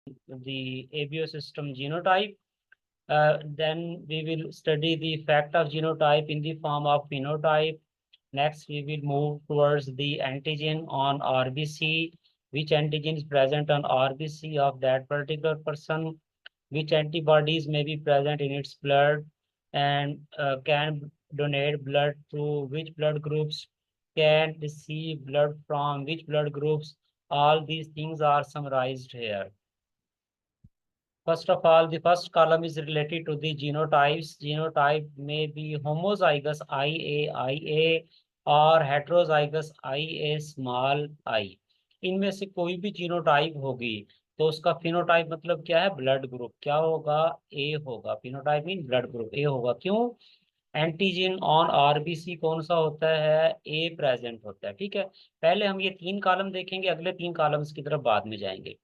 the ABO system genotype. Then we will study the effect of genotype in the form of phenotype. Next, we will move towards the antigen on RBC. Which antigen is present on RBC of that particular person? Which antibodies may be present in its blood and can donate blood to which blood groups, can receive blood from which blood groups. All these things are summarized here. First of all, the first column is related to the genotypes. Genotype may be homozygous IA और heterozygous IA small I. इनमें से कोई भी genotype होगी तो उसका phenotype मतलब क्या है? ब्लड ग्रुप क्या होगा? ए होगा। Phenotype mean blood group A होगा। क्यों? एंटीजन ऑन आरबीसी कौन सा होता है? ए प्रेजेंट होता है। ठीक है, पहले हम ये तीन कॉलम देखेंगे, अगले तीन कॉलम्स की तरफ बाद में जाएंगे।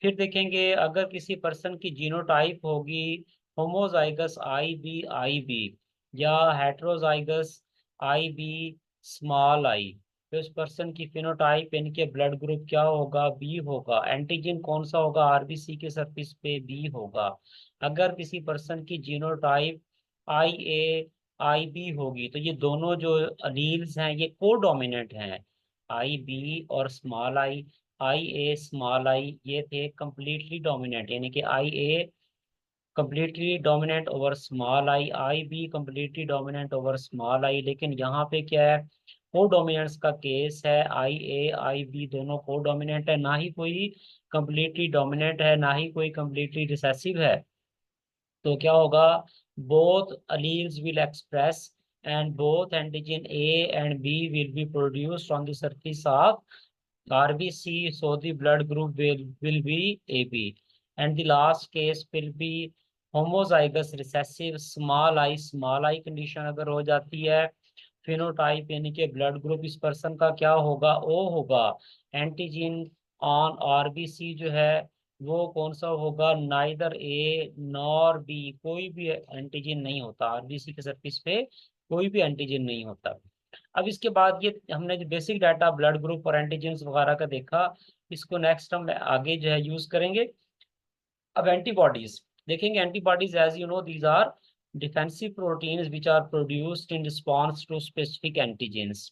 फिर देखेंगे अगर किसी पर्सन की जीनोटाइप होगी होमोजाइगस आई बी या heterozygous I B small I, तो उस पर्सन की फिनोटाइप यानी कि ब्लड ग्रुप क्या होगा? बी होगा। एंटीजन कौन सा होगा? आरबीसी के सरफेस पे बी होगा। अगर किसी पर्सन की जीनोटाइप आई ए आई बी होगी तो ये दोनों जो अलील्स हैं ये को डोमिनेंट हैं। आई बी और small I A small I ये थे कंप्लीटली डोमिनेंट, यानी कि I A completely dominant over small I B completely dominant over small I. लेकिन यहाँ पे क्या है? को डोमिनेंस का केस है। आई ए आई बी दोनों को डोमिनेंट है, ना ही कोई कंप्लीटली डोमिनेंट है ना ही कोई कंप्लीटली रिसेसिव है। तो क्या होगा? Both alleles will express and both antigen A and B will be produced on the surface of RBC, so the blood group will be AB. And the last case will be homozygous recessive small I condition अगर हो जाती है। Phenotype यानी कि blood group इस person का क्या होगा? ओ होगा। एंटीजन ऑन आरबीसी जो है वो कौन सा होगा? नाइदर ए नॉर बी, कोई भी एंटीजन नहीं होता आरबीसी के सरफेस पे, कोई भी एंटीजन नहीं होता। अब इसके बाद ये हमने जो बेसिक डाटा ब्लड ग्रुप और एंटीजेंस वगैरह का देखा, इसको नेक्स्ट हम आगे जो है यूज करेंगे। अब एंटीबॉडीज देखेंगे। Antibodies as you know these are defensive proteins which are produced in response to specific antigens.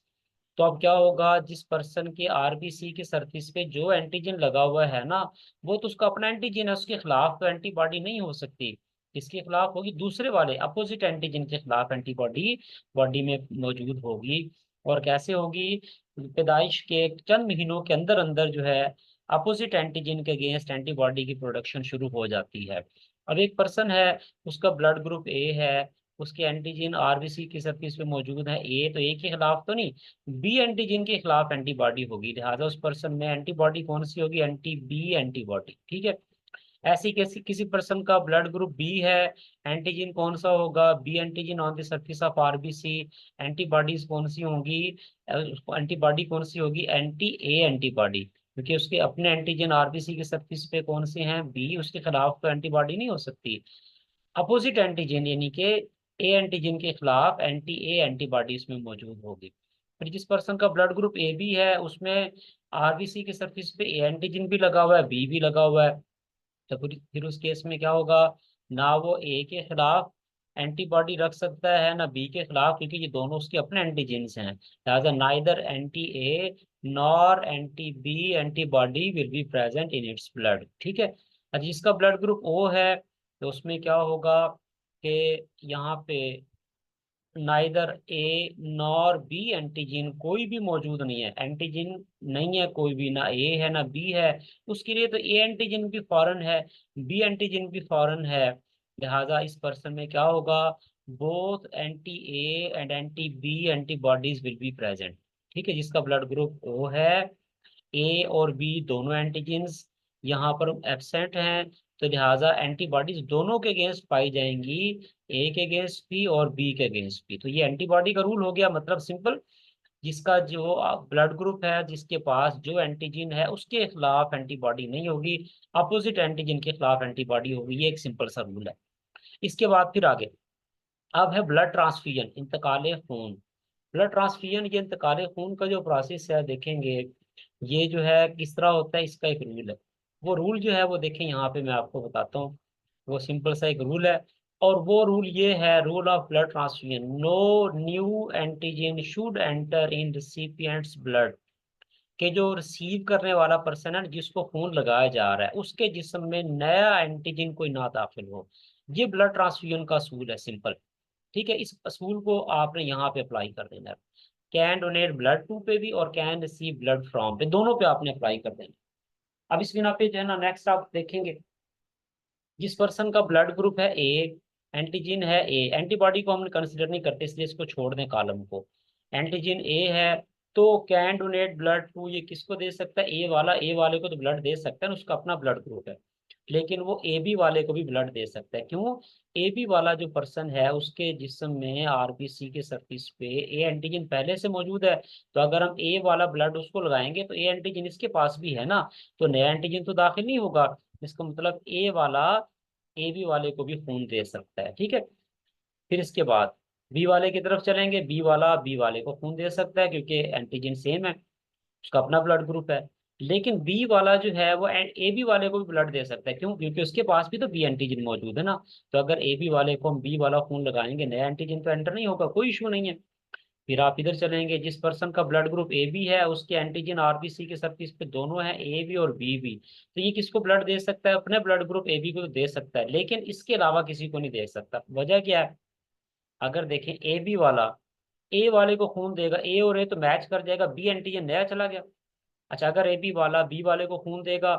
तो अब क्या होगा? जिस पर्सन के आरबीसी के सरफेस पे जो एंटीजन लगा हुआ है ना, वो तो उसका अपना एंटीजन है, उसके खिलाफ तो एंटीबॉडी नहीं हो सकती। किसके खिलाफ होगी? दूसरे वाले अपोजिट एंटीजन के खिलाफ एंटीबॉडी बॉडी में मौजूद होगी। और कैसे होगी? पैदाइश के चंद महीनों के अंदर अंदर जो है अपोजिट एंटीजन के अगेंस्ट एंटीबॉडी की प्रोडक्शन शुरू हो जाती है। अब एक पर्सन है, उसका ब्लड ग्रुप ए है, उसके एंटीजन आरबीसी की सरफेस पे मौजूद है ए, तो ए के खिलाफ तो नहीं, बी एंटीजन के खिलाफ एंटीबॉडी होगी, लिहाजा उस पर्सन में एंटीबॉडी कौन सी होगी? Anti B antibody. ठीक है, ऐसी किसी किसी पर्सन का ब्लड ग्रुप बी है, एंटीजन कौन सा होगा? B antigen on the surface of RBC. Antibodies कौन सी होंगी? एंटीबॉडी कौन सी होगी? एंटी ए एंटीबॉडी, क्योंकि उसके अपने एंटीजन आरबीसी के सरफेस पे कौन से हैं? बी, उसके खिलाफ तो एंटीबॉडी नहीं हो सकती। अपोजिट एंटीजन यानी कि ए एंटीजन के खिलाफ एंटी ए एंटीबॉडी इसमें मौजूद होगी। फिर जिस पर्सन का ब्लड ग्रुप ए बी है उसमें आरबीसी के सरफेस पे ए एंटीजन भी लगा हुआ है, बी भी लगा हुआ है। तो फिर उस केस में क्या होगा? ना वो ए के खिलाफ एंटीबॉडी रख सकता है ना बी के खिलाफ, क्योंकि ये दोनों उसके अपने एंटीजेंस हैं। लिहाजा neither anti A nor anti B antibody will be present in its blood. ठीक है, और जिसका ब्लड ग्रुप ओ है तो उसमें क्या होगा कि यहाँ पे neither A nor be antigen कोई भी मौजूद नहीं है, एंटीजन नहीं है कोई भी, ना ए है ना बी है। उसके लिए तो ए एंटीजन भी फॉरेन है, बी एंटीजन भी फॉरेन है। लिहाजा इस पर्सन में क्या होगा? Both anti A and anti B antibodies will be present. ठीक है, जिसका ब्लड ग्रुप ओ है, ए और बी दोनों एंटीजेंस यहाँ पर एब्सेंट हैं, तो लिहाजा एंटीबॉडीज दोनों के अगेंस्ट पाई जाएंगी, ए के अगेंस्ट भी और बी के अगेंस्ट भी। तो ये एंटीबॉडी का रूल हो गया, मतलब सिंपल, जिसका जो ब्लड ग्रुप है जिसके पास जो एंटीजन है उसके खिलाफ एंटीबॉडी नहीं होगी, अपोजिट एंटीजन के खिलाफ एंटीबॉडी होगी। ये एक सिंपल सा रूल है। इसके बाद फिर आगे अब है ब्लड ट्रांसफ्यूजन, इंतकाल खून। ब्लड ट्रांसफ्यूजन ये इंतकाल खून का जो प्रोसेस है देखेंगे, ये जो है किस तरह होता है, इसका एक रूल है। वो रूल जो है वो देखें यहाँ पे मैं आपको बताता हूँ। वो सिंपल सा एक रूल है, और वो रूल ये है, rule of blood transfusion, no new antigen should enter in recipients blood, कि जो रिसीव करने वाला पर्सन है, जिसको खून लगाया जा रहा है, उसके जिस्म में नया एंटीजन कोई ना दाखिल हो। ये ब्लड ट्रांसफ्यूजन का असूल है, सिंपल। ठीक है, इस असूल को आपने यहाँ पे अप्लाई कर देना है। कैन डोनेट ब्लड टू पे भी और कैन रिसीव ब्लड फ्रॉम पे, दोनों पे आपने अप्लाई कर देना। अब इस बिना पे जो है ना, नेक्स्ट आप देखेंगे, जिस पर्सन का ब्लड ग्रुप है ए, एंटीजन है ए, एंटीबॉडी को हम कंसिडर नहीं करते इसलिए इसको छोड़ दें कॉलम को, एंटीजन ए है, तो कैन डोनेट ब्लड टू, ये किसको दे सकता है, ए वाला, ए वाले को तो ब्लड दे सकता है ना, उसका अपना ब्लड ग्रुप है। लेकिन वो ए बी वाले को भी ब्लड दे सकता है, क्यों? ए बी वाला जो पर्सन है उसके जिस्म में आरबीसी के सरफेस पे ए एंटीजन पहले से मौजूद है, तो अगर हम ए वाला ब्लड उसको लगाएंगे तो ए एंटीजन इसके पास भी है ना, तो नया एंटीजन तो दाखिल नहीं होगा। इसका मतलब ए वाला ए बी वाले को भी खून दे सकता है, ठीक है। फिर इसके बाद बी वाले की तरफ चलेंगे, बी वाला बी वाले को खून दे सकता है क्योंकि एंटीजन सेम है, उसका अपना ब्लड ग्रुप है। लेकिन बी वाला जो है वो ए बी वाले को भी ब्लड दे सकता है, क्यों? क्योंकि उसके पास भी तो बी एंटीजन मौजूद है ना। तो अगर ए बी वाले को हम बी वाला खून लगाएंगे, नया एंटीजन तो एंटर नहीं होगा, कोई इशू नहीं है। फिर आप इधर चलेंगे, जिस पर्सन का ब्लड ग्रुप ए बी है उसके एंटीजन आरबीसी के सरफेस पे दोनों है, ए बी और बी बी, तो ये किसको ब्लड दे सकता है? अपने ब्लड ग्रुप ए बी को दे सकता है, लेकिन इसके अलावा किसी को नहीं दे सकता। वजह क्या है? अगर देखें ए बी वाला ए वाले को खून देगा, ए और ए तो मैच कर जाएगा, बी एंटीजन नया चला गया। अच्छा, अगर ए बी वाला बी वाले को खून देगा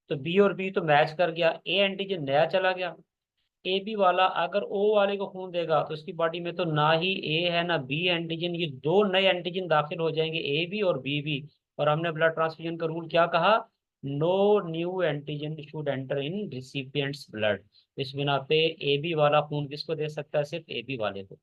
तो बी और बी तो मैच कर गया, ए एंटीजन नया चला गया। ए बी वाला अगर ओ वाले को खून देगा तो उसकी बॉडी में तो ना ही ए है ना बी एंटीजन, ये दो नए एंटीजन दाखिल हो जाएंगे, ए बी और बी बी। और हमने ब्लड ट्रांसफ्यूजन का रूल क्या कहा? No new antigen should enter in recipients blood. इस बिना पे ए बी वाला खून किसको दे सकता है? सिर्फ ए बी वाले को।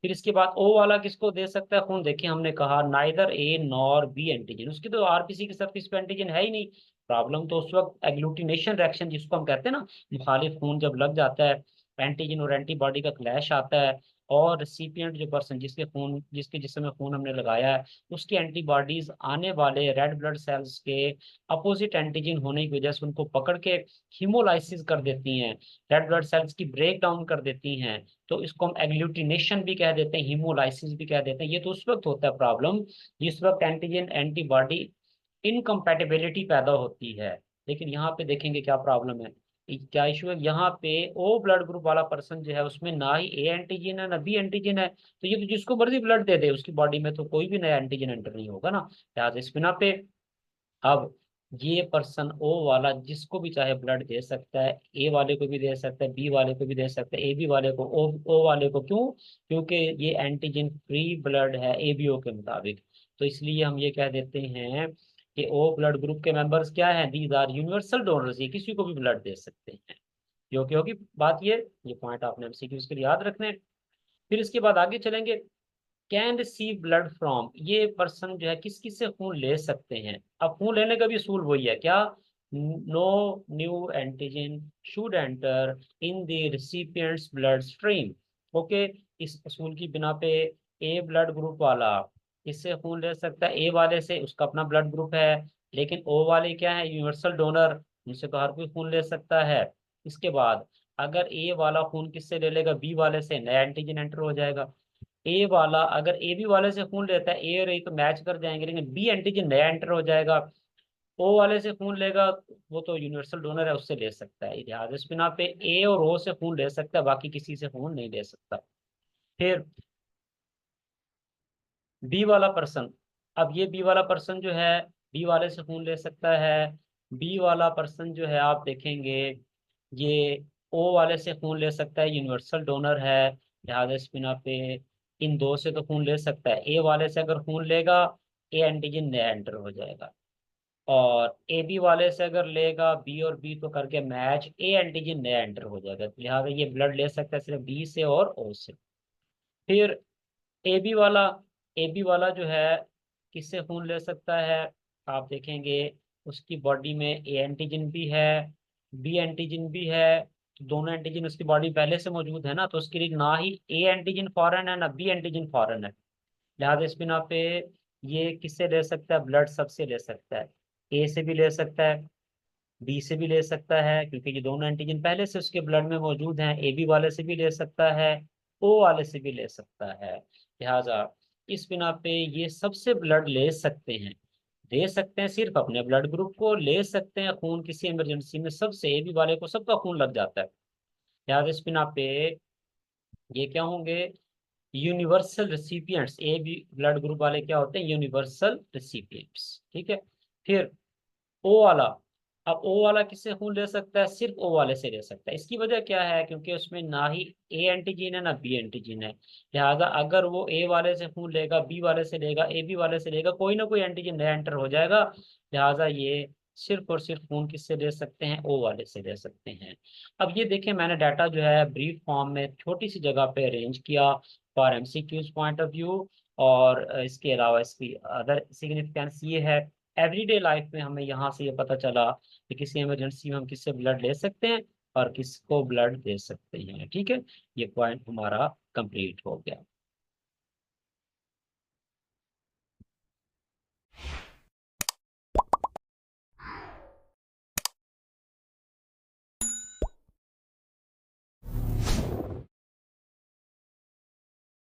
फिर इसके बाद ओ वाला किसको दे सकता है खून? देखिए हमने कहा neither A nor be antigen, उसकी तो आरबीसी की सरफेस पे एंटीजन है ही नहीं। प्रॉब्लम तो उस वक्त एग्लूटिनेशन रिएक्शन जिसको हम कहते हैं ना, मुखालिफ खून जब लग जाता है, एंटीजन और एंटीबॉडी का क्लैश आता है, और रिसिपिएंट जो पर्सन जिसके जिस्म में खून हमने लगाया है, उसकी एंटीबॉडीज आने वाले रेड ब्लड सेल्स के अपोजिट एंटीजन होने की वजह से उनको पकड़ के हीमोलाइसिस कर देती हैं, रेड ब्लड सेल्स की ब्रेक डाउन कर देती हैं। तो इसको हम एग्लूटिनेशन भी कह देते हैं, हीमोलाइसिस भी कह देते हैं। ये तो उस वक्त होता है प्रॉब्लम जिस वक्त एंटीजन एंटीबॉडी इनकम्पैटिबिलिटी पैदा होती है। लेकिन यहाँ पे देखेंगे क्या प्रॉब्लम है, क्या इशू है? यहाँ पे ओ ब्लड ग्रुप वाला पर्सन जो है उसमें ना ही ए एंटीजन है ना बी एंटीजन है, तो ये तो जिसको मर्जी ब्लड दे दे उसकी बॉडी में तो कोई भी नया एंटीजन एंटर नहीं होगा ना। लिहाजा इस बिना पे अब ये पर्सन ओ वाला जिसको भी चाहे ब्लड दे सकता है, ए वाले को भी दे सकता है, बी वाले को भी दे सकता है, ए बी वाले को, ओ वाले को, क्यों? क्योंकि ये एंटीजन फ्री ब्लड है एबीओ के मुताबिक। तो इसलिए हम ये कह देते हैं कि ओ ब्लड ग्रुप के मेंबर्स क्या हैं? दीज आर यूनिवर्सल डोनर्स, ये किसी को भी ब्लड दे सकते हैं। क्योंकि होगी बात ये पॉइंट आपने एमसीक्यूज के लिए याद रखने हैं। फिर इसके बाद आगे चलेंगे, कैन रिसीव ब्लड फ्रॉम, ये पर्सन जो है किस किस से खून ले सकते हैं? अब खून लेने का भी असूल वही है क्या? No new antigen should enter in the recipients blood stream. Okay, इस असूल की बिना पे ए ब्लड ग्रुप वाला इससे खून ले सकता है, ए वाले से, उसका अपना ब्लड ग्रुप है। लेकिन ओ वाले क्या है? यूनिवर्सल डोनर, उनसे तो हर कोई खून ले सकता है। इसके बाद अगर ए वाला खून किससे ले लेगा? बी वाले से, नया एंटीजन एंटर हो जाएगा। ए वाला अगर ए बी वाले से खून लेता है, ए और ए तो मैच कर जाएंगे, लेकिन बी एंटीजन नया एंटर हो जाएगा। ओ वाले से खून लेगा, वो तो यूनिवर्सल डोनर है, उससे ले सकता है। लिहाजा इस बिना पे ए और ओ से खून ले सकता है, बाकी किसी से खून नहीं ले सकता। फिर बी वाला पर्सन, अब ये बी वाला पर्सन जो है बी वाले से खून ले सकता है। बी वाला पर्सन जो है आप देखेंगे ये ओ वाले से खून ले सकता है, यूनिवर्सल डोनर है। लिहाजा इस बिना पे इन दो से तो खून ले सकता है। ए वाले से अगर खून लेगा, ए एंटीजन नया एंटर हो जाएगा, और ए बी वाले से अगर लेगा, बी और बी तो करके मैच, ए एंटीजन नया एंटर हो जाएगा। लिहाजा ये ब्लड ले सकता है सिर्फ बी से और ओ से। फिर ए बी वाला, ए बी वाला जो है किससे खून ले सकता है? आप देखेंगे उसकी बॉडी में ए एंटीजन भी है, बी एंटीजन भी है, तो दोनों एंटीजन उसकी बॉडी पहले से मौजूद है ना, तो उसके लिए ना ही ए एंटीजन फॉरेन है ना बी एंटीजन फॉरेन है। लिहाजा इस बिना पे ये किससे ले सकता है? ब्लड सबसे ले सकता है, ए से भी ले सकता है, बी से भी ले सकता है क्योंकि ये दोनों एंटीजन पहले से उसके ब्लड में मौजूद हैं, ए बी वाले से भी ले सकता है, ओ वाले से भी ले सकता है। लिहाजा इस बिना पे ये सबसे ब्लड ले सकते हैं। दे सकते हैं सिर्फ अपने ब्लड ग्रुप को, ले सकते हैं खून किसी इमरजेंसी में सबसे, ए बी वाले को सबका खून लग जाता है। लिहाजा इस बिना पे ये क्या होंगे, universal recipients. A B blood group वाले क्या होते हैं, यूनिवर्सल रिसिपिएंट्स। ठीक है। फिर ओ वाला, अब ओ वाला किससे खून ले सकता है, सिर्फ ओ वाले से ले सकता है। इसकी वजह क्या है, क्योंकि उसमें ना ही ए एंटीजन है ना बी एंटीजन है। लिहाजा अगर वो ए वाले से खून लेगा, बी वाले से लेगा, ए बी वाले से लेगा, कोई ना कोई एंटीजन नया एंटर हो जाएगा। लिहाजा ये सिर्फ और सिर्फ खून किससे ले सकते हैं, ओ वाले से ले सकते हैं। अब ये देखें, मैंने डाटा जो है ब्रीफ फॉर्म में छोटी सी जगह पे अरेंज किया for MCQs point of view. और इसके अलावा इसकी अदर सिग्निफिकेंस ये है, एवरीडे लाइफ में हमें यहाँ से ये पता चला कि किसी इमरजेंसी में हम किससे ब्लड ले सकते हैं और किसको ब्लड दे सकते हैं। ठीक है, ये पॉइंट हमारा कंप्लीट हो गया।